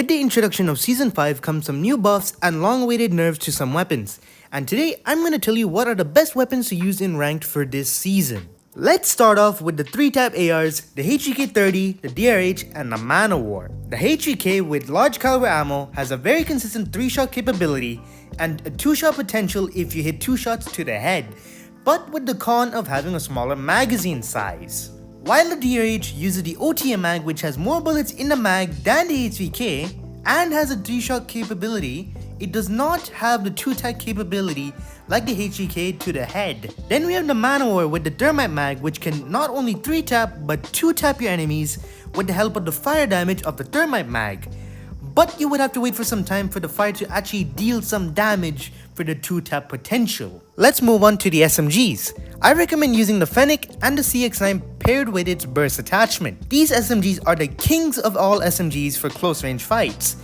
the introduction of Season 5 comes some new buffs and long-awaited nerfs to some weapons. And today, I'm going to tell you what are the best weapons to use in Ranked for this season. Let's start off with the 3-tap ARs, the HEK-30, the DRH, and the Man-O-War. The HEK with large caliber ammo has a very consistent 3-shot capability and a 2-shot potential if you hit 2 shots to the head, but with the con of having a smaller magazine size. While the DRH uses the OTM mag, which has more bullets in the mag than the HVK and has a 3-shot capability, it does not have the 2-tap capability like the HEK to the head. Then we have the Man-O-War with the thermite mag, which can not only 3-tap but 2-tap your enemies with the help of the fire damage of the thermite mag. But you would have to wait for some time for the fire to actually deal some damage for the 2-tap potential. Let's move on to the SMGs. I recommend using the Fennec and the CX-9 paired with its burst attachment. These SMGs are the kings of all SMGs for close range fights,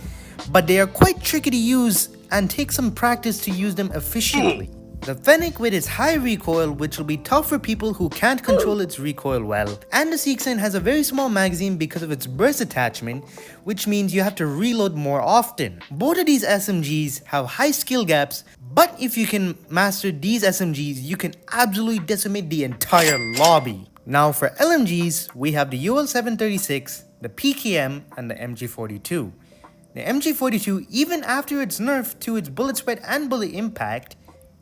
but they are quite tricky to use and take some practice to use them efficiently. The Fennec with its high recoil, which will be tough for people who can't control its recoil well, and the CX-9 has a very small magazine because of its burst attachment, which means you have to reload more often. Both of these SMGs have high skill gaps, but if you can master these SMGs, you can absolutely decimate the entire lobby. Now for LMGs, we have the UL-736, the PKM, and the MG42. The MG42, even after its nerf to its bullet spread and bullet impact,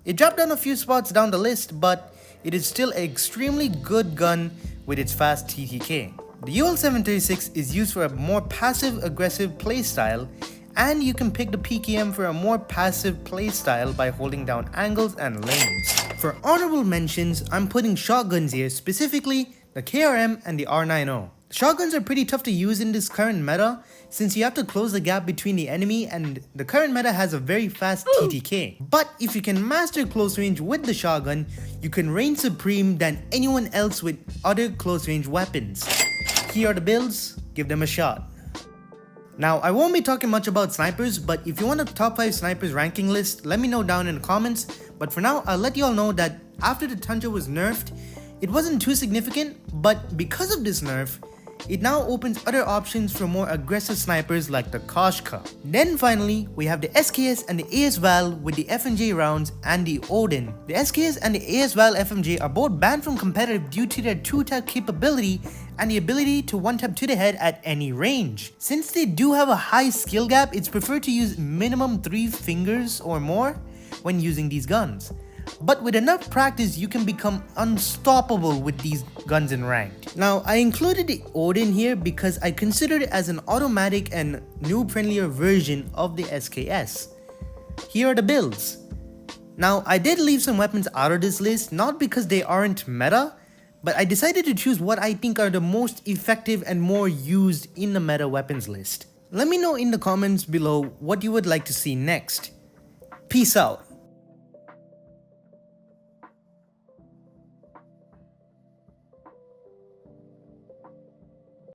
it dropped down a few spots down the list, but it is still an extremely good gun with its fast TTK. The UL-736 is used for a more passive-aggressive playstyle, and you can pick the PKM for a more passive playstyle by holding down angles and lanes. For honorable mentions, I'm putting shotguns here, specifically the KRM and the R90. Shotguns are pretty tough to use in this current meta since you have to close the gap between the enemy, and the current meta has a very fast TTK. But if you can master close range with the shotgun, you can reign supreme than anyone else with other close range weapons. Here are the builds, give them a shot. Now I won't be talking much about snipers, but if you want a top 5 snipers ranking list, let me know down in the comments. But for now, I'll let you all know that after the Tundra was nerfed, it wasn't too significant, but because of this nerf, it now opens other options for more aggressive snipers like the Koshka. Then finally, we have the SKS and the AS Val with the FNJ rounds and the Odin. The SKS and the AS Val FMJ are both banned from competitive due to their 2-tap capability and the ability to 1-tap to the head at any range. Since they do have a high skill gap, it's preferred to use minimum 3 fingers or more when using these guns. But with enough practice, you can become unstoppable with these guns in Ranked. Now, I included the Odin here because I considered it as an automatic and noob-friendlier version of the SKS. Here are the builds. Now, I did leave some weapons out of this list, not because they aren't meta, but I decided to choose what I think are the most effective and more used in the meta weapons list. Let me know in the comments below what you would like to see next. Peace out.